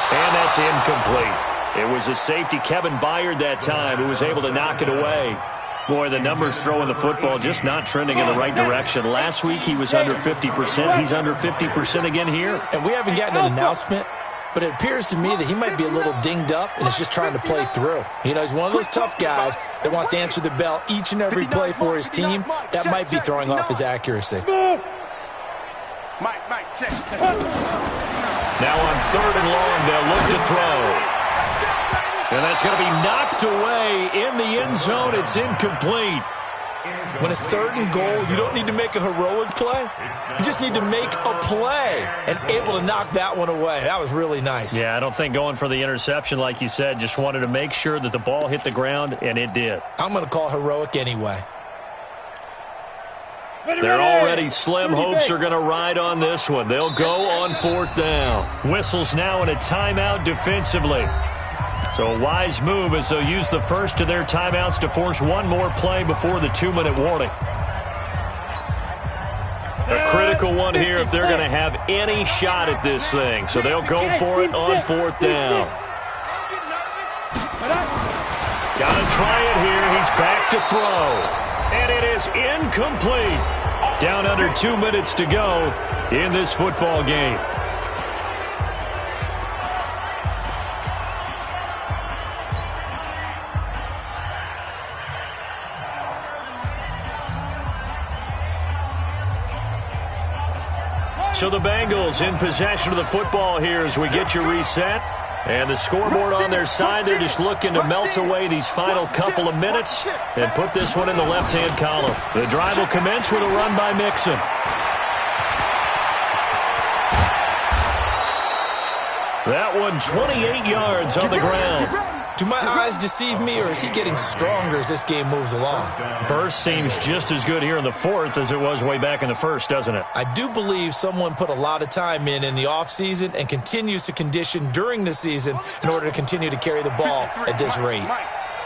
And that's incomplete. It was a safety, Kevin Byard, that time, who was able to knock it away. Boy, the numbers throwing the football just not trending in the right direction. Last week he was under 50%. He's under 50% again here. And we haven't gotten an announcement, but it appears to me that he might be a little dinged up and is just trying to play through. You know, he's one of those tough guys that wants to answer the bell each and every play for his team. That might be throwing off his accuracy. Mike, check. Now on 3rd and long, they'll look to throw. And that's going to be knocked away in the end zone. It's incomplete. When it's 3rd and goal, you don't need to make a heroic play. You just need to make a play and able to knock that one away. That was really nice. Yeah, I don't think going for the interception, like you said, just wanted to make sure that the ball hit the ground, and it did. I'm going to call heroic anyway. They're already slim. Hopes are going to ride on this one. They'll go on 4th down. Whistles now in a timeout defensively. So a wise move as they'll use the first of their timeouts to force one more play before the 2-minute warning. A critical one here if they're going to have any shot at this thing. So they'll go for it on 4th down. Got to try it here. He's back to throw. And it is incomplete. Down under 2 minutes to go in this football game. So the Bengals in possession of the football here as we get you reset. And the scoreboard on their side, they're just looking to melt away these final couple of minutes and put this one in the left-hand column. The drive will commence with a run by Mixon. That one 28 yards on the ground. Do my eyes deceive me, or is he getting stronger as this game moves along? Burst seems just as good here in the 4th as it was way back in the 1st, doesn't it? I do believe someone put a lot of time in the offseason and continues to condition during the season in order to continue to carry the ball at this rate.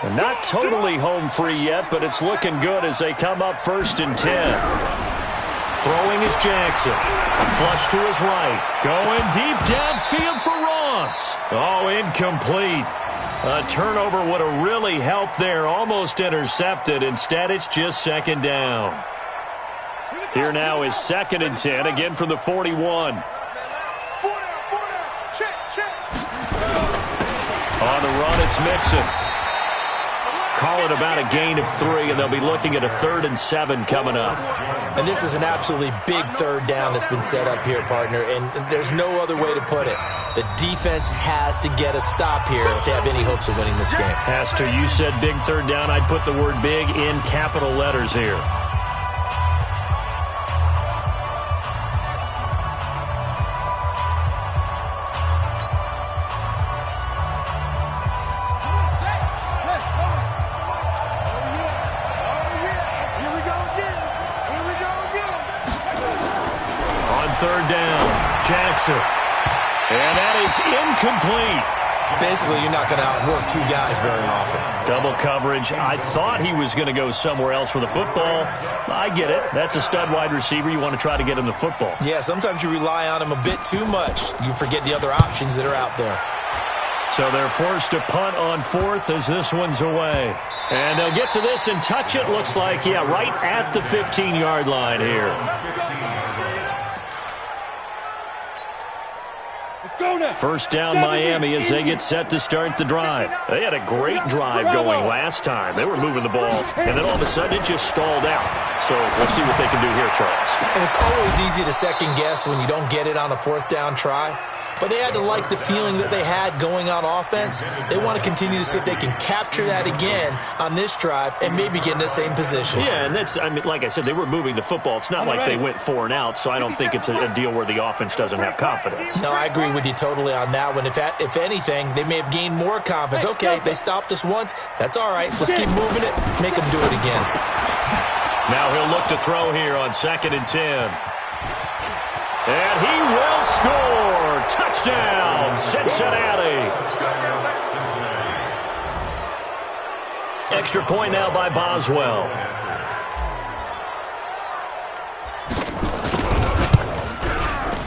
And not totally home free yet, but it's looking good as they come up 1st and 10. Throwing is Jackson. Flush to his right. Going deep downfield for Ross. Oh, incomplete. A turnover would have really helped there. Almost intercepted. Instead, it's just 2nd down. Here now is 2nd and 10. Again from the 41. On the run, it's Mixon. Call it about a gain of 3, and they'll be looking at a 3rd and 7 coming up. And this is an absolutely big 3rd down that's been set up here, partner, and there's no other way to put it. The defense has to get a stop here if they have any hopes of winning this game. Has to. You said big 3rd down. I'd put the word big in capital letters here. Jackson. And that is incomplete. Basically, you're not going to outwork 2 guys very often. Double coverage. I thought he was going to go somewhere else for the football. I get it. That's a stud wide receiver. You want to try to get him the football. Yeah, sometimes you rely on him a bit too much. You forget the other options that are out there. So they're forced to punt on 4th as this one's away. And they'll get to this and touch it. Looks like, yeah, right at the 15-yard line here. First down Miami as they get set to start the drive. They had a great drive going last time. They were moving the ball, and then all of a sudden it just stalled out. So we'll see what they can do here, Charles. And it's always easy to second guess when you don't get it on a 4th down try. But they had to like the feeling that they had going on offense. They want to continue to see if they can capture that again on this drive and maybe get in the same position. Yeah, and that's, I mean, like I said, they were moving the football. It's not like they went 4 and out, so I don't think it's a deal where the offense doesn't have confidence. No, I agree with you totally on that one. If anything, they may have gained more confidence. Okay, they stopped us once. That's all right. Let's keep moving it. Make them do it again. Now he'll look to throw here on 2nd and 10. And he will score. Touchdown, Cincinnati. Extra point now by Boswell.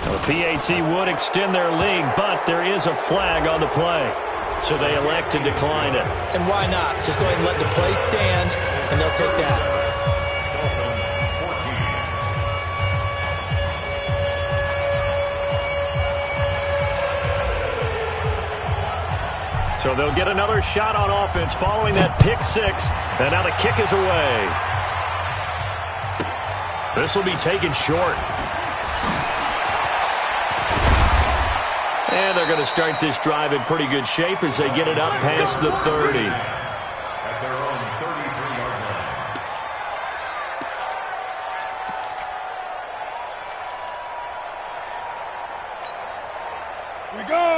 The PAT would extend their lead, but there is a flag on the play. So they elect to decline it. And why not? Just go ahead and let the play stand, and they'll take that. So they'll get another shot on offense following that pick 6. And now the kick is away. This will be taken short. And they're going to start this drive in pretty good shape as they get it up past the 30. At their own 33-yard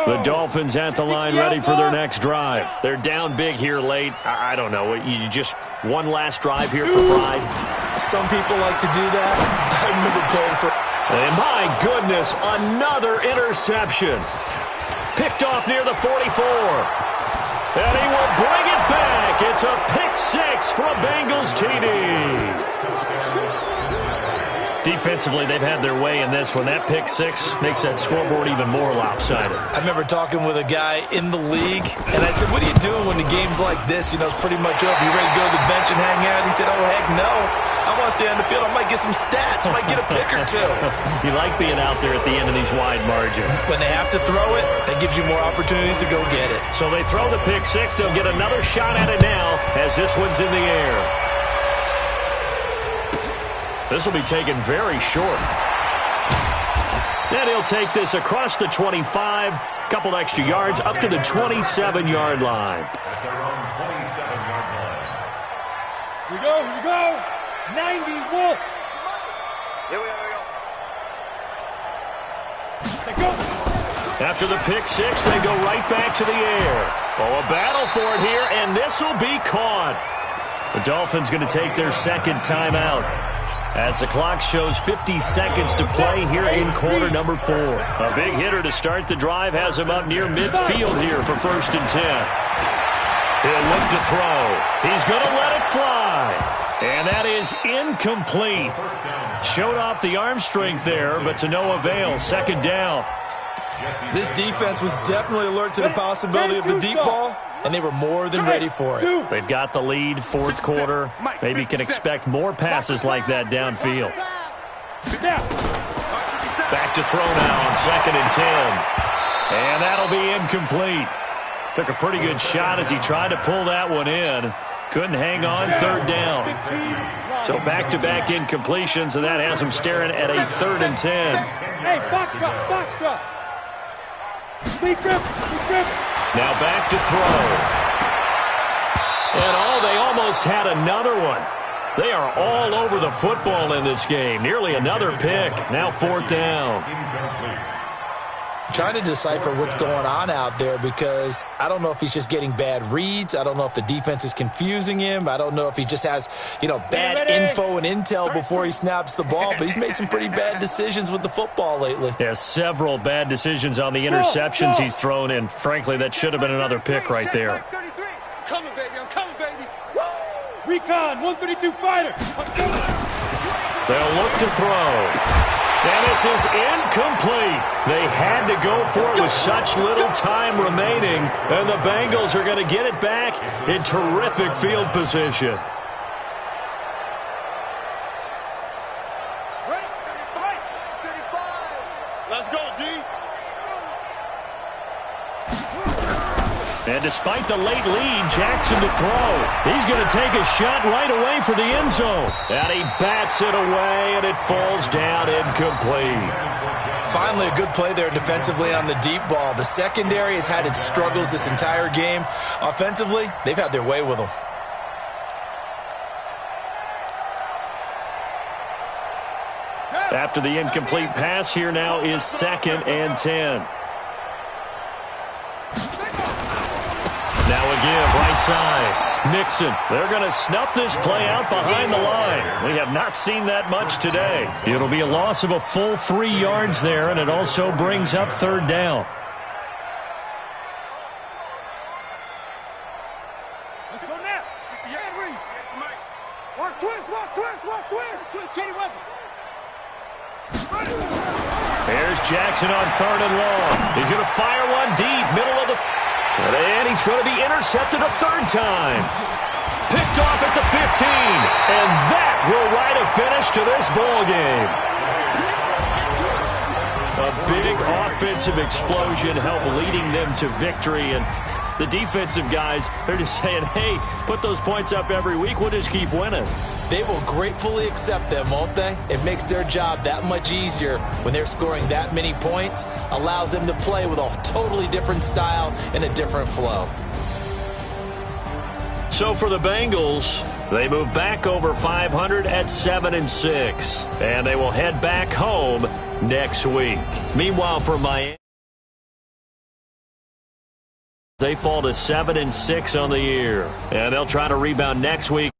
line. The Dolphins at the line ready for their next drive. They're down big here late. I don't know. You just one last drive here for pride. Some people like to do that. I remember playing for... And my goodness, another interception. Picked off near the 44. And he will bring it back. It's a pick six for a Bengals TD. Defensively, they've had their way in this one. That pick six makes that scoreboard even more lopsided. I remember talking with a guy in the league, and I said, what are you doing when the game's like this? You know, it's pretty much over. You ready to go to the bench and hang out? He said, oh, heck no. I want to stay on the field. I might get some stats. I might get a pick or two. You like being out there at the end of these wide margins. When they have to throw it, that gives you more opportunities to go get it. So they throw the pick six. They'll get another shot at it now as this one's in the air. This will be taken very short. And he'll take this across the 25. Couple extra yards up to the 27-yard line. At their own 27-yard line. Here we go, here we go. 90 Wolf. Here we go. Let go. After the pick six, they go right back to the air. Oh, a battle for it here, and this will be caught. The Dolphins going to take their second timeout as the clock shows 50 seconds to play here in quarter number 4. A big hitter to start the drive has him up near midfield here for 1st and 10. He'll look to throw. He's going to let it fly. And that is incomplete. Showed off the arm strength there, but to no avail. Second down. This defense was definitely alert to the possibility of the deep ball, and they were more than ready for it. They've got the lead, fourth quarter. Maybe can expect more passes like that downfield. Back to throw now on 2nd and 10. And that'll be incomplete. Took a pretty good shot as he tried to pull that one in. Couldn't hang on, 3rd down. So back-to-back incompletions, and that has him staring at a 3rd and 10. Hey, box drop, box drop. Lead grip, lead grip. Now back to throw. And they almost had another one. They are all over the football in this game. Nearly another pick. Now 4th down. Trying to decipher what's going on out there because I don't know if he's just getting bad reads. I don't know if the defense is confusing him. I don't know if he just has, bad info and intel before he snaps the ball. But he's made some pretty bad decisions with the football lately. Yeah, several bad decisions on the interceptions he's thrown in. Frankly, that should have been another pick right there. I'm coming, baby. I'm coming, baby. Recon, 132 fighter. They'll look to throw. And this is incomplete. They had to go for it with such little time remaining. And the Bengals are going to get it back in terrific field position. Ready? 35. Let's go, D. And despite the late lead, Jackson to throw. He's going to take a shot right away for the end zone. And he bats it away, and it falls down incomplete. Finally, a good play there defensively on the deep ball. The secondary has had its struggles this entire game. Offensively, they've had their way with them. After the incomplete pass, here now is 2nd and 10. Now a give, right side. Mixon. They're going to snuff this play out behind the line. We have not seen that much today. It'll be a loss of a full 3 yards there, and it also brings up 3rd down. Let's go now. Henry. Watch twist, watch twist, watch twist. Twist, Kenny Weapon. There's Jackson on 3rd and long. He's going to fire one deep, middle of the... And he's going to be intercepted a 3rd time. Picked off at the 15. And that will write a finish to this ball game. A big offensive explosion helped leading them to victory. And the defensive guys, they're just saying, hey, put those points up every week. We'll just keep winning. They will gratefully accept them, won't they? It makes their job that much easier when they're scoring that many points, allows them to play with a totally different style and a different flow. So for the Bengals, they move back over 500 at 7-6, and they will head back home next week. Meanwhile, for Miami, they fall to 7-6 on the year, and they'll try to rebound next week.